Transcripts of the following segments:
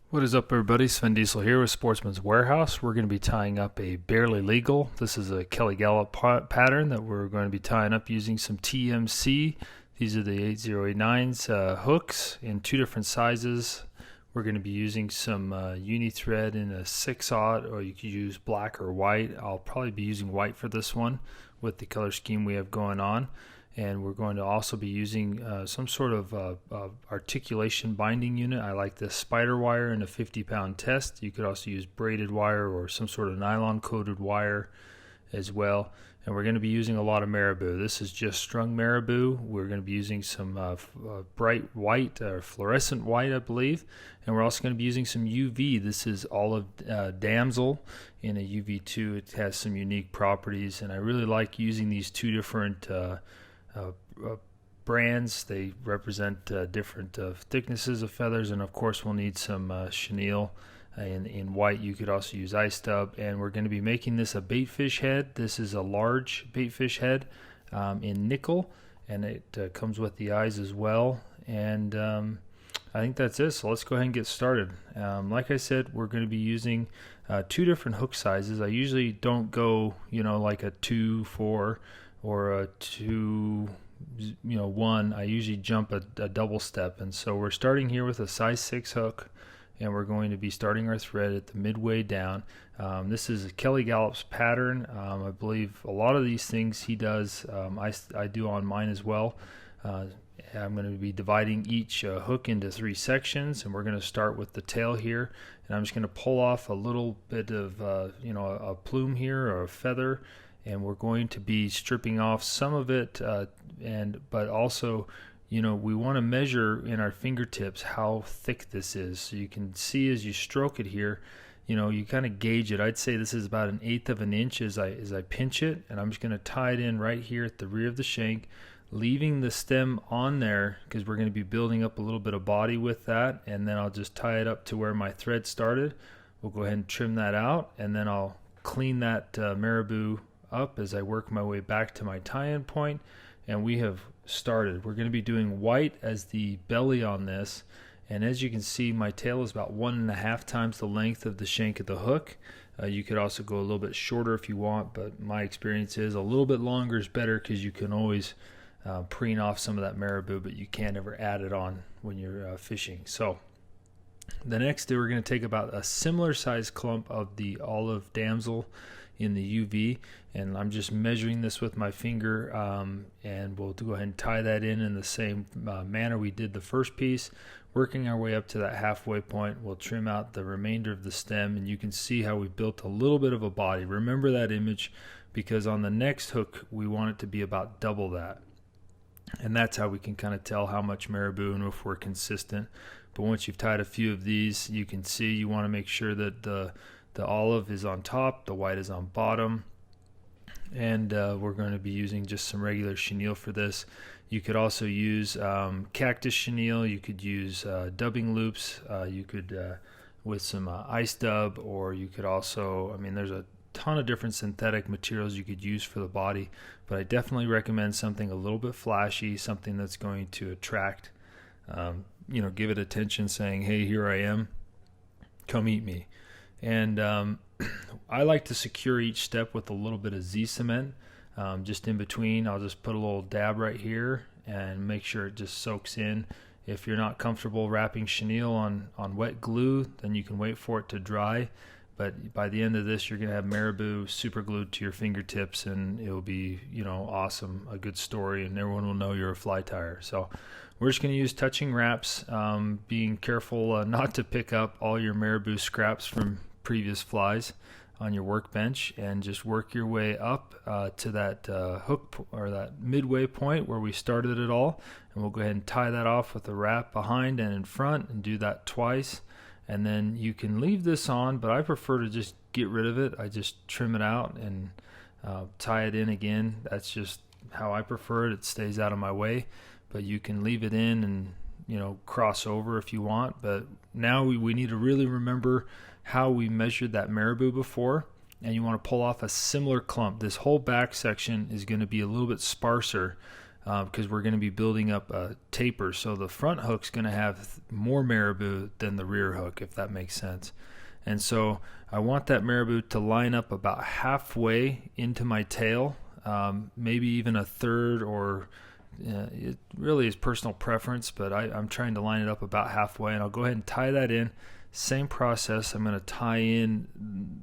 What is up, everybody? Svenddiesel here with Sportsman's Warehouse. We're going to be tying up a barely legal. This is a Kelly Gallup pattern that we're going to be tying up using some TMC. These are the 8089s hooks in two different sizes. We're going to be using some uni thread in a 6/0, or you could use black or white. I'll probably be using white for this one with the color scheme we have going on. And we're going to also be using some sort of articulation binding unit. I like this spider wire in a 50-pound test. You could also use braided wire or some sort of nylon coated wire as well. And we're going to be using a lot of marabou. This is just strung marabou. We're going to be using some bright white or fluorescent white, I believe. And we're also going to be using some UV. This is olive damsel in a UV2. It has some unique properties, and I really like using these two different brands. They represent different thicknesses of feathers, and of course we'll need some chenille in white. You could also use ice dub, and we're going to be making this a baitfish head. This is a large baitfish head in nickel, and it comes with the eyes as well. And I think that's it, so let's go ahead and get started. Like I said, we're going to be using two different hook sizes. I usually don't go like a 2-4 or a 2-1. I usually jump a double step, and so we're starting here with a size 6 hook, and we're going to be starting our thread at the midway down. This is Kelly Gallup's pattern. I believe a lot of these things he does, I do on mine as well. I'm going to be dividing each hook into 3 sections, and we're going to start with the tail here, and I'm just going to pull off a little bit of a plume here or a feather, and we're going to be stripping off some of it, but also we want to measure in our fingertips how thick this is, so you can see as you stroke it here. You kind of gauge it. I'd say this is about 1/8 of an inch as I pinch it, and I'm just going to tie it in right here at the rear of the shank, leaving the stem on there because we're going to be building up a little bit of body with that, and then I'll just tie it up to where my thread started. We'll go ahead and trim that out, and then I'll clean that marabou up as I work my way back to my tie-in point, and we have started. We're going to be doing white as the belly on this, and as you can see, my tail is about 1.5 times the length of the shank of the hook. You could also go a little bit shorter if you want, but my experience is a little bit longer is better because you can always preen off some of that marabou, but you can't ever add it on when you're fishing. So the next day we're going to take about a similar size clump of the olive damsel in the UV, and I'm just measuring this with my finger, and we'll go ahead and tie that in the same manner we did the first piece, working our way up to that halfway point. We'll trim out the remainder of the stem, and you can see how we built a little bit of a body. Remember that image, because on the next hook we want it to be about double that, and that's how we can kind of tell how much marabou and if we're consistent. But once you've tied a few of these, you can see you want to make sure that the olive is on top, the white is on bottom, and we're going to be using just some regular chenille for this. You could also use cactus chenille. You could use dubbing loops. You could with some ice dub, or you could also, there's a ton of different synthetic materials you could use for the body, but I definitely recommend something a little bit flashy, something that's going to attract, give it attention, saying, hey, here I am, come eat me. And I like to secure each step with a little bit of Z cement, just in between. I'll just put a little dab right here and make sure it just soaks in. If you're not comfortable wrapping chenille on wet glue, then you can wait for it to dry. But by the end of this, you're going to have marabou super glued to your fingertips, and it will be, awesome, a good story, and everyone will know you're a fly tyer. So we're just going to use touching wraps, being careful not to pick up all your marabou scraps from previous flies on your workbench, and just work your way up to that hook or that midway point where we started it all. And we'll go ahead and tie that off with a wrap behind and in front, and do that twice. And then you can leave this on, but I prefer to just get rid of it. I just trim it out and tie it in again. That's just how I prefer it. It stays out of my way, but you can leave it in and cross over if you want. But now we need to really remember how we measured that marabou before, and you want to pull off a similar clump. This whole back section is going to be a little bit sparser because we're going to be building up a taper. So the front hook's going to have more marabou than the rear hook, if that makes sense. And so I want that marabou to line up about halfway into my tail, maybe even a third, or it really is personal preference, but I'm trying to line it up about halfway, and I'll go ahead and tie that in. Same process. I'm going to tie in,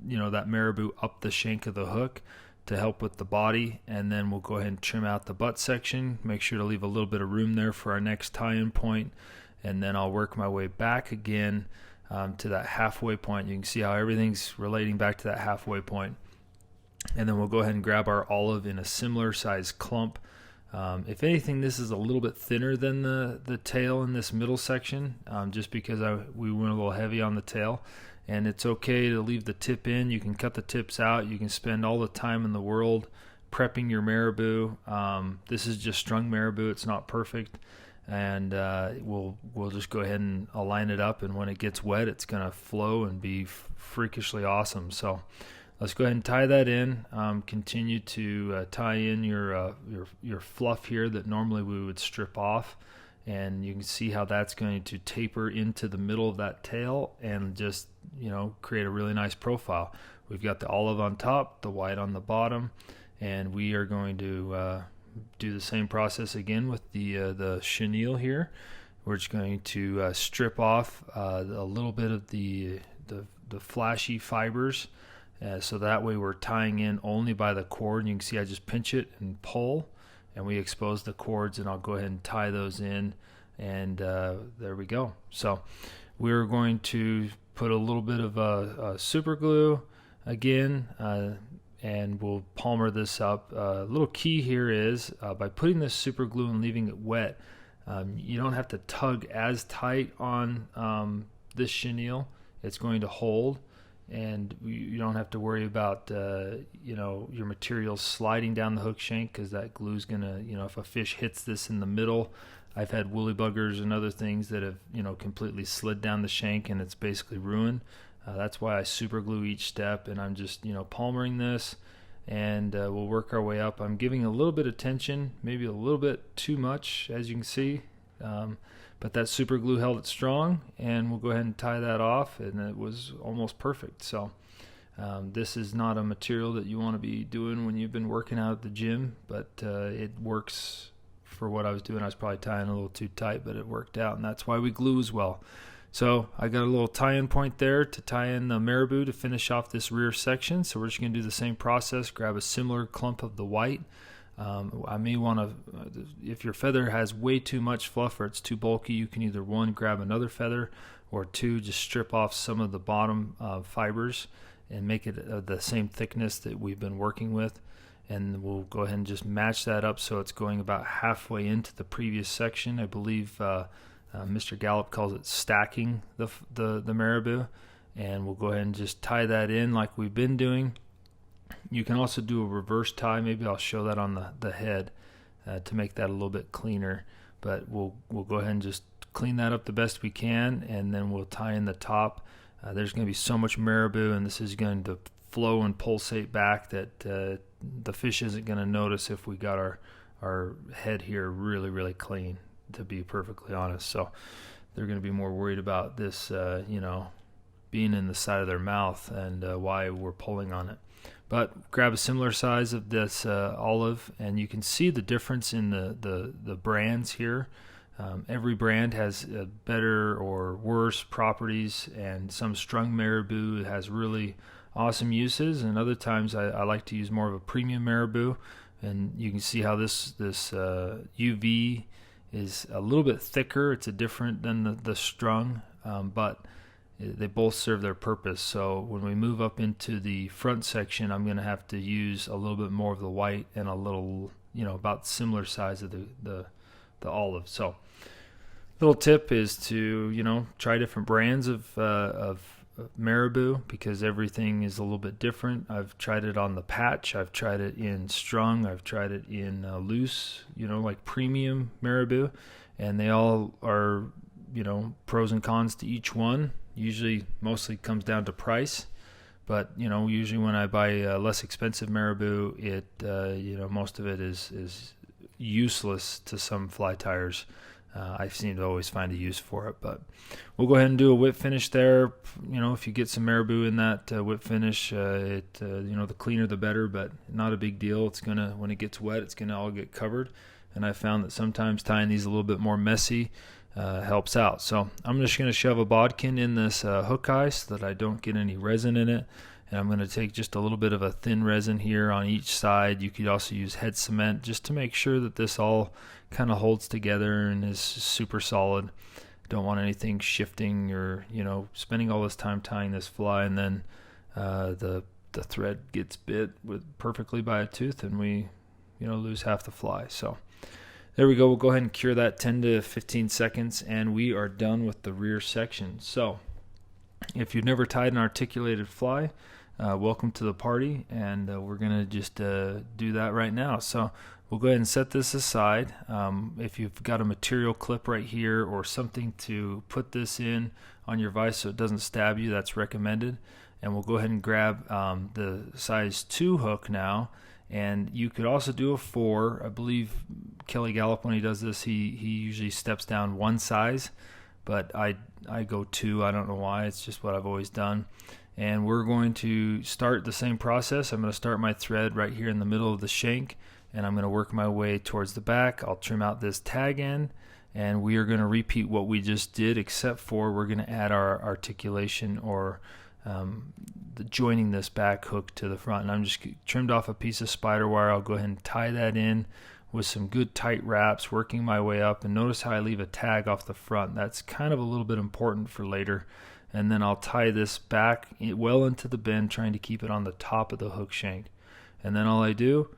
that marabou up the shank of the hook to help with the body, and then we'll go ahead and trim out the butt section. Make sure to leave a little bit of room there for our next tie-in point, and then I'll work my way back again to that halfway point. You can see how everything's relating back to that halfway point. And then we'll go ahead and grab our olive in a similar size clump. If anything, this is a little bit thinner than the tail in this middle section, just because we went a little heavy on the tail. And it's okay to leave the tip in. You can cut the tips out. You can spend all the time in the world prepping your marabou. This is just strung marabou. It's not perfect. And we'll just go ahead and align it up. And when it gets wet, it's going to flow and be freakishly awesome. So let's go ahead and tie that in. Continue to tie in your fluff here that normally we would strip off. And you can see how that's going to taper into the middle of that tail and just, create a really nice profile. We've got the olive on top, the white on the bottom, and we are going to do the same process again with the chenille here. We're just going to strip off a little bit of the flashy fibers, so that way we're tying in only by the cord. You can see I just pinch it and pull, and we expose the cords, and I'll go ahead and tie those in, and there we go. So we're going to put a little bit of super glue again, and we'll palmer this up. A little key here is by putting this super glue and leaving it wet, you don't have to tug as tight on this chenille. It's going to hold, and you don't have to worry about your material sliding down the hook shank, because that glue is gonna, if a fish hits this in the middle. I've had woolly buggers and other things that have completely slid down the shank, and it's basically ruined. That's why I super glue each step, and I'm just palmering this, and we'll work our way up. I'm giving a little bit of tension, maybe a little bit too much, as you can see, but that super glue held it strong, and we'll go ahead and tie that off, and it was almost perfect. So this is not a material that you want to be doing when you've been working out at the gym, but it works for what I was doing. I was probably tying a little too tight, but it worked out, and that's why we glue as well. So I got a little tie-in point there to tie in the marabou to finish off this rear section. So we're just going to do the same process. Grab a similar clump of the white. I may want to, if your feather has way too much fluff or it's too bulky, you can either one, grab another feather, or two, just strip off some of the bottom fibers and make it the same thickness that we've been working with. And we'll go ahead and just match that up so it's going about halfway into the previous section. I believe Mr. Gallup calls it stacking the marabou, and we'll go ahead and just tie that in like we've been doing. You can also do a reverse tie. Maybe I'll show that on the head to make that a little bit cleaner, but we'll go ahead and just clean that up the best we can, and then we'll tie in the top. There's going to be so much marabou, and this is going to flow and pulsate back that the fish isn't going to notice if we got our head here really, really clean, to be perfectly honest. So they're going to be more worried about this, being in the side of their mouth and why we're pulling on it. But grab a similar size of this olive, and you can see the difference in the brands here. Every brand has better or worse properties, and some strung marabou has really awesome uses, and other times I like to use more of a premium marabou. And you can see how this UV is a little bit thicker. It's different than the strung, but they both serve their purpose. So when we move up into the front section, I'm going to have to use a little bit more of the white and a little, about similar size of the olive. So little tip is to try different brands of marabou, because everything is a little bit different. I've tried it on the patch, I've tried it in strung, I've tried it in loose, like premium marabou, and they all are, pros and cons to each one. Usually mostly comes down to price, but usually when I buy less expensive marabou, it most of it is useless to some fly tyers. I seem to always find a use for it, but we'll go ahead and do a whip finish there. If you get some marabou in that whip finish, the cleaner the better, but not a big deal. When it gets wet, it's gonna all get covered. And I found that sometimes tying these a little bit more messy helps out. So I'm just gonna shove a bodkin in this hook eye so that I don't get any resin in it. And I'm going to take just a little bit of a thin resin here on each side. You could also use head cement just to make sure that this all kind of holds together and is super solid. Don't want anything shifting or spending all this time tying this fly and then the thread gets bit perfectly by a tooth and we lose half the fly. So there we go. We'll go ahead and cure that 10 to 15 seconds and we are done with the rear section. So if you've never tied an articulated fly, welcome to the party, and we're going to just do that right now. So we'll go ahead and set this aside. If you've got a material clip right here or something to put this in on your vise so it doesn't stab you, that's recommended. And we'll go ahead and grab the size 2 hook now, and you could also do a 4. I believe Kelly Gallup, when he does this, he usually steps down 1 size, but I go 2. I don't know why. It's just what I've always done. And we're going to start the same process. I'm going to start my thread right here in the middle of the shank, and I'm going to work my way towards the back. I'll trim out this tag end, and we are going to repeat what we just did, except for we're going to add our articulation or joining this back hook to the front. And I'm just trimmed off a piece of spider wire. I'll go ahead and tie that in with some good tight wraps, working my way up. And notice how I leave a tag off the front. That's kind of a little bit important for later. And then I'll tie this back well into the bend, trying to keep it on the top of the hook shank. And then all I do,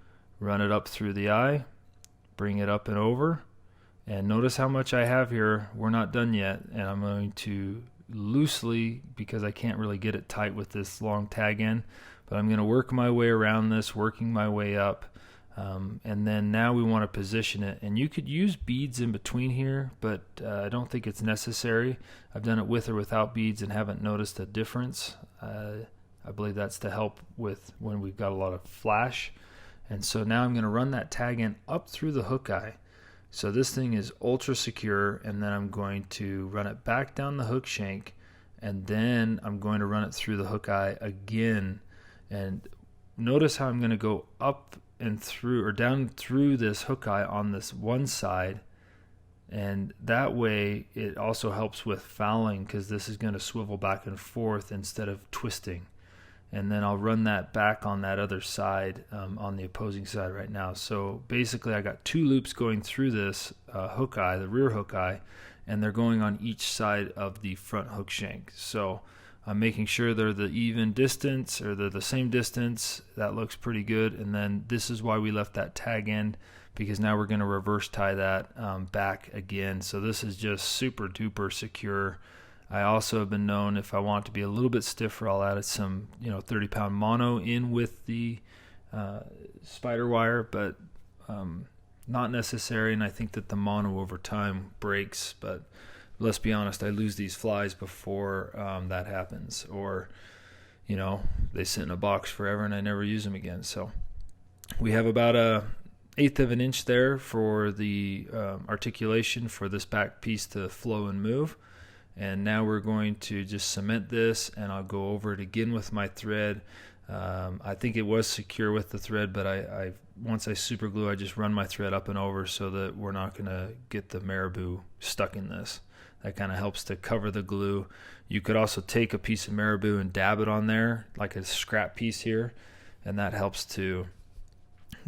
run it up through the eye, bring it up and over, and notice how much I have here. We're not done yet, and I'm going to loosely, because I can't really get it tight with this long tag end, but I'm going to work my way around this, working my way up. And then now we want to position it, and you could use beads in between here, but I don't think it's necessary. I've done it with or without beads and haven't noticed a difference. I believe that's to help with when we've got a lot of flash. And so now I'm going to run that tag end up through the hook eye. So this thing is ultra secure, and then I'm going to run it back down the hook shank, and then I'm going to run it through the hook eye again. And notice how I'm going to go up and through or down through this hook eye on this one side, and that way it also helps with fouling because this is going to swivel back and forth instead of twisting. And then I'll run that back on that other side, on the opposing side right now. So basically I got 2 loops going through this hook eye, the rear hook eye, and they're going on each side of the front hook shank. So I'm making sure they're the even distance or they're the same distance. That looks pretty good. And then this is why we left that tag end, because now we're going to reverse tie that back again. So this is just super duper secure. I also have been known, if I want it to be a little bit stiffer, I'll add some 30-pound mono in with the spider wire, but not necessary. And I think that the mono over time breaks, but let's be honest, I lose these flies before that happens, or they sit in a box forever and I never use them again. So we have about 1/8 of an inch there for the articulation for this back piece to flow and move. And now we're going to just cement this, and I'll go over it again with my thread. I think it was secure with the thread, but I once I super glue, I just run my thread up and over so that we're not going to get the marabou stuck in this. That kind of helps to cover the glue. You could also take a piece of marabou and dab it on there, like a scrap piece here, and that helps to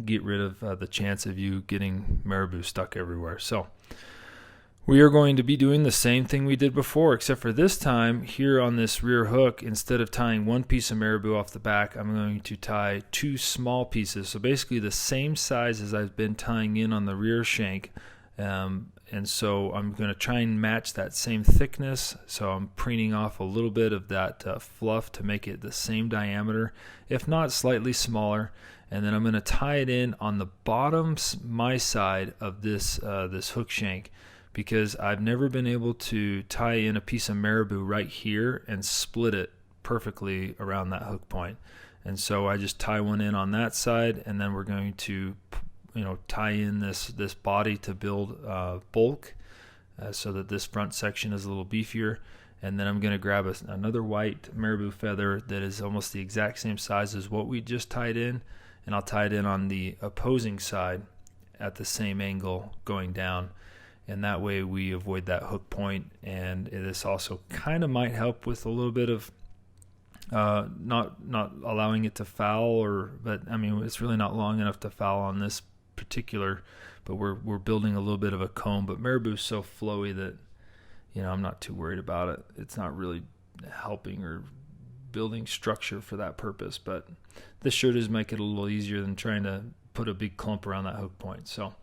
get rid of the chance of you getting marabou stuck everywhere. So we are going to be doing the same thing we did before, except for this time here on this rear hook, instead of tying 1 piece of marabou off the back, I'm going to tie 2 small pieces. So basically the same size as I've been tying in on the rear shank. And so I'm going to try and match that same thickness. So I'm preening off a little bit of that fluff to make it the same diameter, if not slightly smaller. And then I'm going to tie it in on the bottom my side of this hook shank, because I've never been able to tie in a piece of marabou right here and split it perfectly around that hook point. And so I just tie one in on that side, and then we're going to tie in this body to build bulk, so that this front section is a little beefier. And then I'm going to grab another white marabou feather that is almost the exact same size as what we just tied in, and I'll tie it in on the opposing side at the same angle going down, and that way we avoid that hook point. And this also kind of might help with a little bit of not allowing it to foul, but I mean, it's really not long enough to foul on this particular, but we're building a little bit of a comb. But marabou's so flowy that I'm not too worried about it. It's not really helping or building structure for that purpose, but this sure does make it a little easier than trying to put a big clump around that hook point. So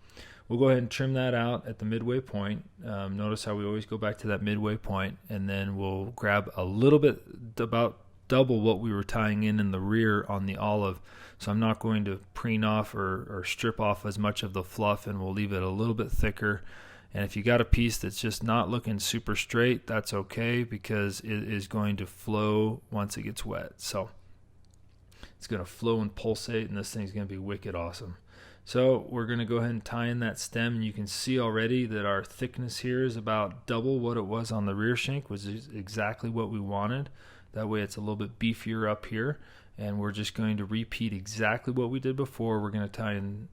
we'll go ahead and trim that out at the midway point. Notice how we always go back to that midway point, and then we'll grab a little bit, about double what we were tying in the rear on the olive. So I'm not going to preen off or strip off as much of the fluff, and we'll leave it a little bit thicker. And if you got a piece that's just not looking super straight, that's okay, because it is going to flow once it gets wet. So it's going to flow and pulsate, and this thing's going to be wicked awesome. So we're going to go ahead and tie in that stem, and you can see already that our thickness here is about double what it was on the rear shank, which is exactly what we wanted. That way it's a little bit beefier up here. And we're just going to repeat exactly what we did before. We're going to tie in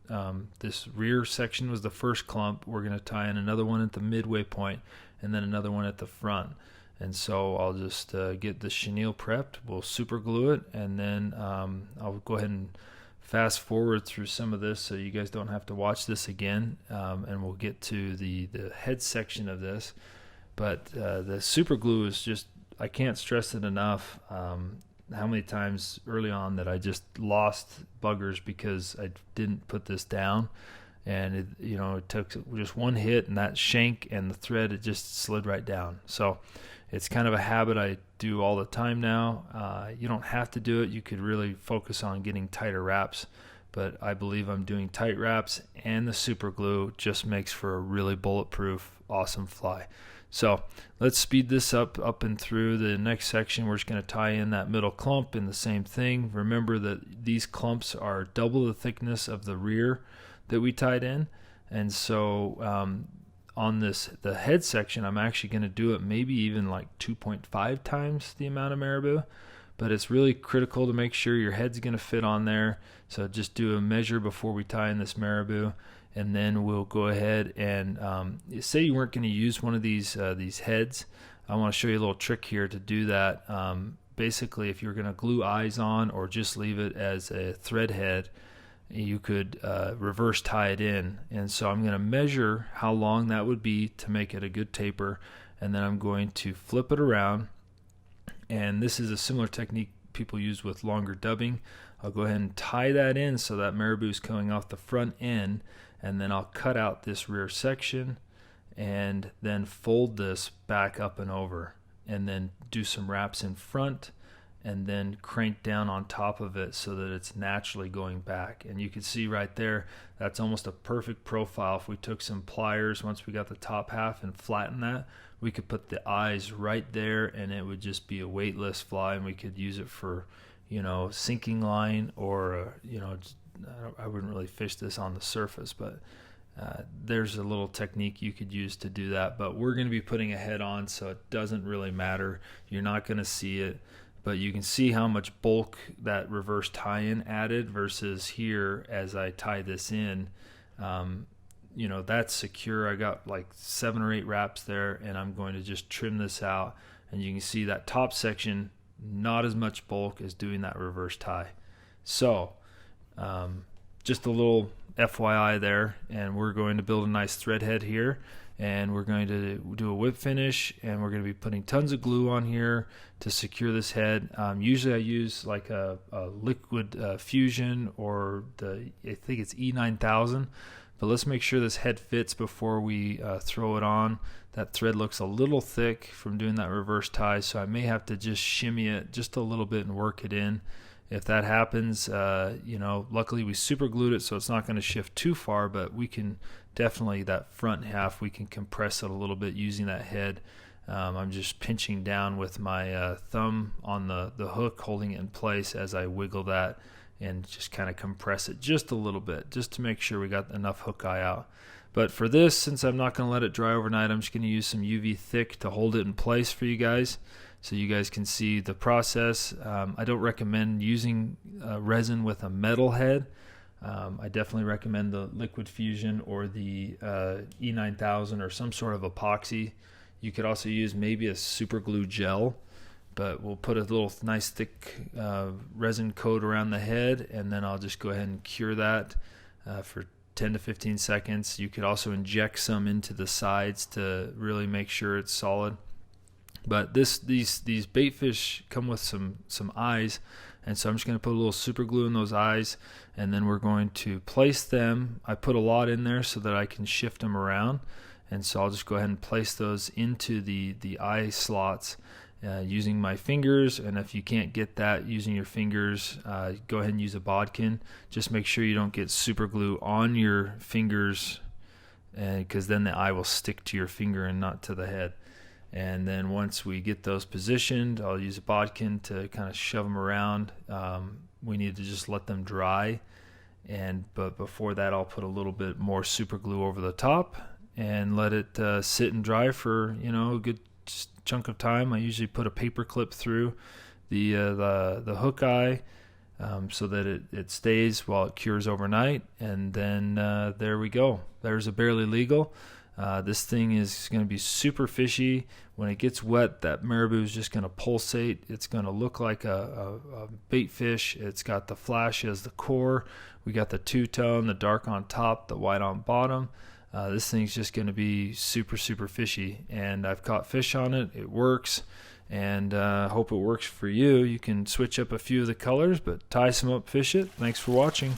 this rear section was the first clump. We're going to tie in another one at the midway point, and then another one at the front. And so I'll just get the chenille prepped. We'll super glue it, and then I'll go ahead and fast forward through some of this so you guys don't have to watch this again, and we'll get to the head section of this. But the super glue is just, I can't stress it enough. How many times early on that I just lost buggers because I didn't put this down, and it took just one hit, and that shank and the thread, it just slid right down. So it's kind of a habit I do all the time now. You don't have to do it. You could really focus on getting tighter wraps, but I believe I'm doing tight wraps, and the super glue just makes for a really bulletproof, awesome fly. So let's speed this up and through the next section. We're just going to tie in that middle clump in the same thing. Remember that these clumps are double the thickness of the rear that we tied in. And so on the head section, I'm actually going to do it maybe even like 2.5 times the amount of marabou. But it's really critical to make sure your head's going to fit on there. So just do a measure before we tie in this marabou. And then we'll go ahead and say you weren't going to use one of these heads. I want to show you a little trick here to do that. Basically, if you're going to glue eyes on or just leave it as a thread head, you could reverse tie it in. And so I'm going to measure how long that would be to make it a good taper, and then I'm going to flip it around. And this is a similar technique people use with longer dubbing. I'll go ahead and tie that in so that marabou is coming off the front end, and then I'll cut out this rear section and then fold this back up and over, and then do some wraps in front, and then crank down on top of it so that it's naturally going back. And you can see right there, that's almost a perfect profile. If we took some pliers once we got the top half and flattened that, we could put the eyes right there, and it would just be a weightless fly, and we could use it for sinking line, or I wouldn't really fish this on the surface, but there's a little technique you could use to do that. But we're going to be putting a head on, so it doesn't really matter. You're not going to see it, but you can see how much bulk that reverse tie-in added versus here as I tie this in. That's secure. I got like 7 or 8 wraps there, and I'm going to just trim this out, and you can see that top section, not as much bulk as doing that reverse tie. So just a little FYI there, and we're going to build a nice thread head here, and we're going to do a whip finish, and we're going to be putting tons of glue on here to secure this head. Usually I use like a liquid fusion, or I think it's E9000, but let's make sure this head fits before we throw it on. That thread looks a little thick from doing that reverse tie, so I may have to just shimmy it just a little bit and work it in. If that happens, luckily we super glued it, so it's not going to shift too far, but we can definitely, that front half, we can compress it a little bit using that head. I'm just pinching down with my thumb on the hook, holding it in place as I wiggle that, and just kind of compress it just a little bit, just to make sure we got enough hook eye out. But for this, since I'm not going to let it dry overnight, I'm just going to use some UV thick to hold it in place for you guys, so you guys can see the process. I don't recommend using resin with a metal head. I definitely recommend the Liquid Fusion or the E9000 or some sort of epoxy. You could also use maybe a super glue gel, but we'll put a little nice thick resin coat around the head, and then I'll just go ahead and cure that for 10 to 15 seconds. You could also inject some into the sides to really make sure it's solid. But these baitfish come with some eyes, and so I'm just going to put a little super glue in those eyes, and then we're going to place them. I put a lot in there so that I can shift them around, and so I'll just go ahead and place those into the eye slots using my fingers. And if you can't get that using your fingers, go ahead and use a bodkin. Just make sure you don't get super glue on your fingers, because then the eye will stick to your finger and not to the head. And then once we get those positioned, I'll use a bodkin to kind of shove them around. We need to just let them dry, but before that I'll put a little bit more super glue over the top and let it sit and dry for a good chunk of time. I usually put a paper clip through the hook eye so that it stays while it cures overnight. And then there we go. There's a Barely Legal. This thing is going to be super fishy. When it gets wet, that marabou is just going to pulsate. It's going to look like a bait fish. It's got the flash as the core. We got the two-tone, the dark on top, the white on bottom. This thing's just going to be super, super fishy. And I've caught fish on it. It works. And hope it works for you. You can switch up a few of the colors, but tie some up, fish it. Thanks for watching.